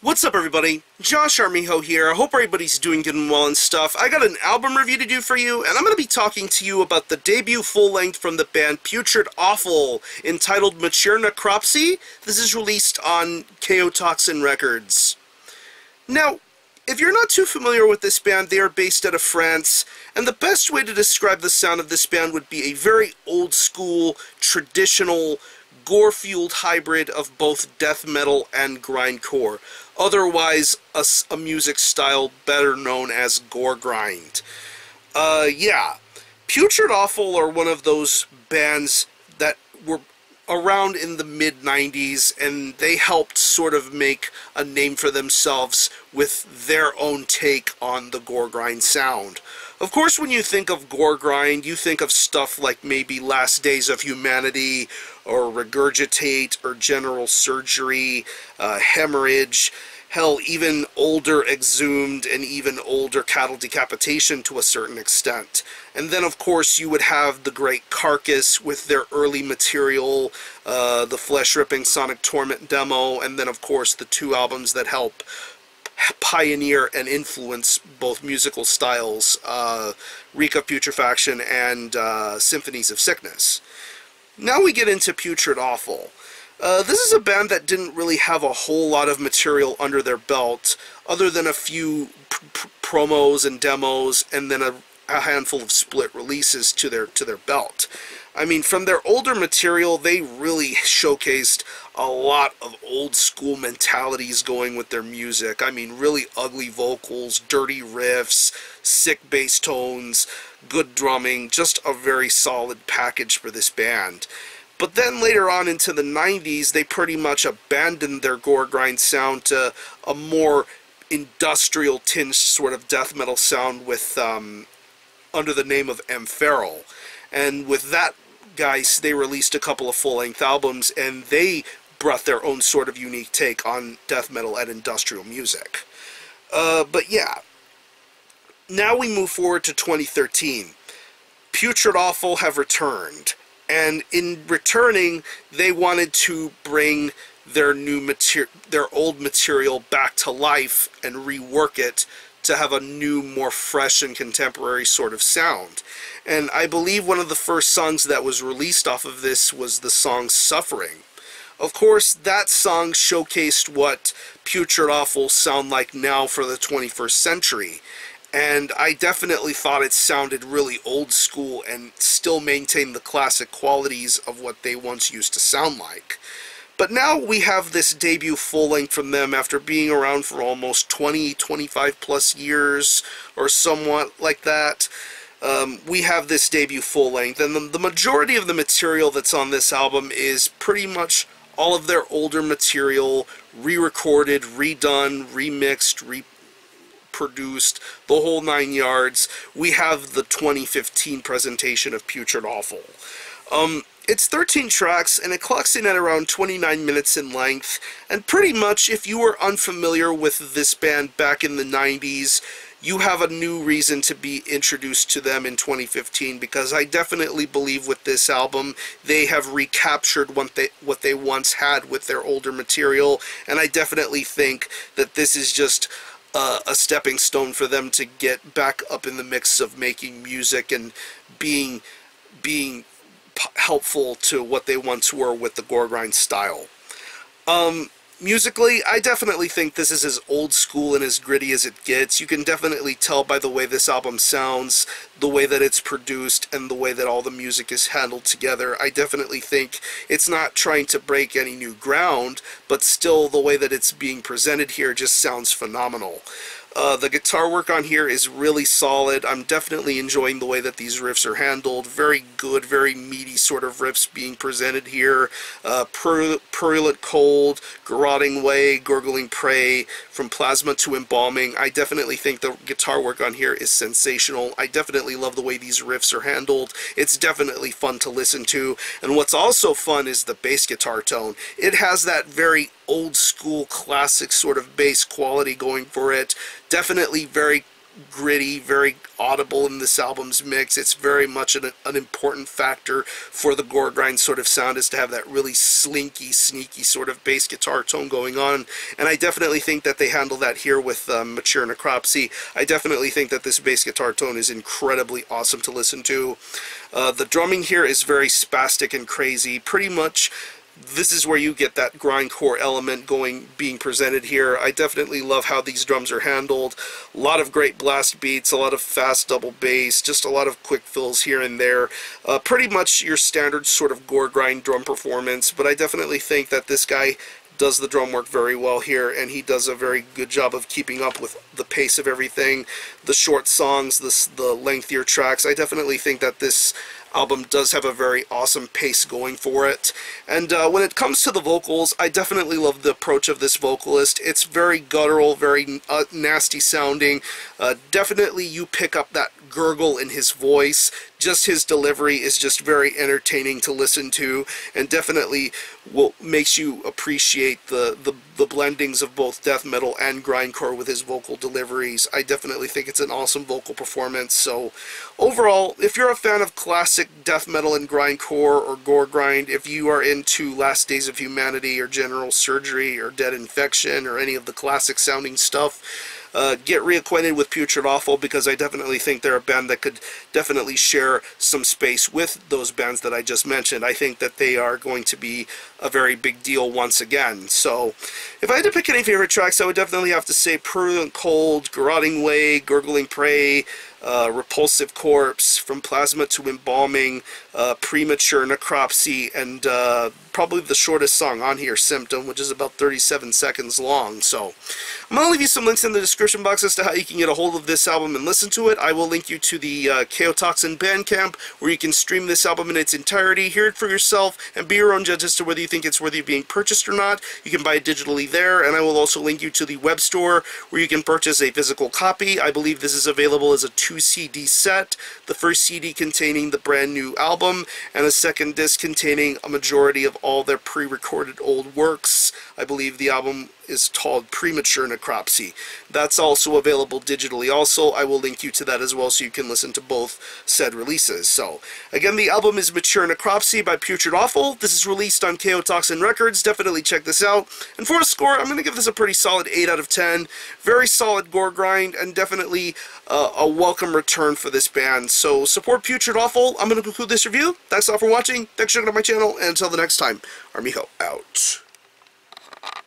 What's up, everybody? Josh Armijo here. I hope everybody's doing good and well and stuff. I got an album review to do for you, and I'm going to be talking to you about the debut full-length from the band Putrid Offal, entitled Mature Necropsy. This is released on Kaotoxin Records. Now, if you're not too familiar with this band, they are based out of France, and the best way to describe the sound of this band would be a very old-school, traditional, gore-fueled hybrid of both death metal and grindcore, otherwise a music style better known as goregrind. Yeah, Putrid Offal are one of those bands that were around in the mid-90s, and they helped sort of make a name for themselves with their own take on the goregrind sound. Of course, when you think of goregrind, you think of stuff like maybe Last Days of Humanity, or Regurgitate, or General Surgery, Hemorrhage, hell, even older Exhumed, and even older Cattle Decapitation to a certain extent. And then, of course, you would have the great Carcass with their early material, the Flesh-Ripping Sonic Torment demo, and then, of course, the two albums that help pioneer and influence both musical styles, Reek of Putrefaction and Symphonies of Sickness. Now we get into Putrid Offal. This is a band that didn't really have a whole lot of material under their belt, other than a few promos and demos, and then a handful of split releases to their belt. I mean, from their older material, they really showcased a lot of old school mentalities going with their music. I mean, really ugly vocals, dirty riffs, sick bass tones, good drumming, just a very solid package for this band. But then later on into the 90s, they pretty much abandoned their goregrind sound to a more industrial tinged sort of death metal sound with under the name of M. Feral. And with that, guys, they released a couple of full-length albums, and they brought their own sort of unique take on death metal and industrial music. But yeah, now we move forward to 2013. Putrid Offal have returned, and in returning, they wanted to bring their old material back to life and rework it to have a new, more fresh and contemporary sort of sound. And I believe one of the first songs that was released off of this was the song Suffering. Of course, that song showcased what Putrid Offal sound like now for the 21st century. And I definitely thought it sounded really old school and still maintained the classic qualities of what they once used to sound like. But now we have this debut full-length from them after being around for almost 25 plus years, or somewhat like that. We have this debut full-length, and the majority of the material that's on this album is pretty much all of their older material, re-recorded, redone, remixed, reproduced, the whole 9 yards. We have the 2015 presentation of Putrid Offal. It's 13 tracks, and it clocks in at around 29 minutes in length, and pretty much, if you were unfamiliar with this band back in the 90s, you have a new reason to be introduced to them in 2015, because I definitely believe with this album, they have recaptured what they once had with their older material, and I definitely think that this is just a stepping stone for them to get back up in the mix of making music and being helpful to what they once were with the goregrind style. Musically, I definitely think this is as old school and as gritty as it gets. You can definitely tell by the way this album sounds, the way that it's produced, and the way that all the music is handled together. I definitely think it's not trying to break any new ground, but still the way that it's being presented here just sounds phenomenal. The guitar work on here is really solid. I'm definitely enjoying the way that these riffs are handled. Very good, very meaty sort of riffs being presented here. Purulent Cold, Garroting Way, Gurgling Prey, From Plasma to Embalming. I definitely think the guitar work on here is sensational. I definitely love the way these riffs are handled. It's definitely fun to listen to. And what's also fun is the bass guitar tone. It has that very old school classic sort of bass quality going for it. Definitely very gritty, very audible in this album's mix. It's very much an important factor for the goregrind sort of sound, is to have that really slinky, sneaky sort of bass guitar tone going on, and I definitely think that they handle that here with Mature Necropsy. I definitely think that this bass guitar tone is incredibly awesome to listen to. The drumming here is very spastic and crazy. Pretty much this is where you get that grindcore element being presented here. I definitely love how these drums are handled. A lot of great blast beats, a lot of fast double bass, just a lot of quick fills here and there. Pretty much your standard sort of goregrind drum performance, but I definitely think that this guy does the drum work very well here, and he does a very good job of keeping up with the pace of everything. The short songs, the lengthier tracks, I definitely think that this album does have a very awesome pace going for it. And when it comes to the vocals, I definitely love the approach of this vocalist. It's very guttural, very nasty sounding. Definitely you pick up that gurgle in his voice. Just his delivery is just very entertaining to listen to, and definitely makes you appreciate the blendings of both death metal and grindcore with his vocal deliveries. I definitely think it's an awesome vocal performance. So overall, if you're a fan of classic death metal and grindcore or goregrind, if you are into Last Days of Humanity or General Surgery or Dead Infection or any of the classic sounding stuff, get reacquainted with Putrid Offal, because I definitely think they're a band that could definitely share some space with those bands that I just mentioned. I think that they are going to be a very big deal once again. So if I had to pick any favorite tracks, I would definitely have to say Purulent Cold, Garroting Way, Gurgling Prey, Repulsive Corpse, From Plasma to Embalming, Premature Necropsy, and probably the shortest song on here, Symptom, which is about 37 seconds long. So I'm going to leave you some links in the description box as to how you can get a hold of this album and listen to it. I will link you to the Kaotoxin Bandcamp, where you can stream this album in its entirety, hear it for yourself, and be your own judge as to whether you think it's worthy of being purchased or not. You can buy it digitally there, and I will also link you to the web store, where you can purchase a physical copy. I believe this is available as a 2-CD set, the first CD containing the brand new album, and a second disc containing a majority of all their pre-recorded old works. I believe the album is called Premature Necropsy. That's also available digitally also. I will link you to that as well, so you can listen to both said releases. So again, the album is Mature Necropsy by Putrid Offal. This is released on Kaotoxin Records. Definitely check this out. And for a score, I'm going to give this a pretty solid 8 out of 10. Very solid goregrind, and definitely a welcome return for this band. So support Putrid Offal. I'm going to conclude this review. Thanks all for watching. Thanks for checking out my channel, and until the next time, Armijo out.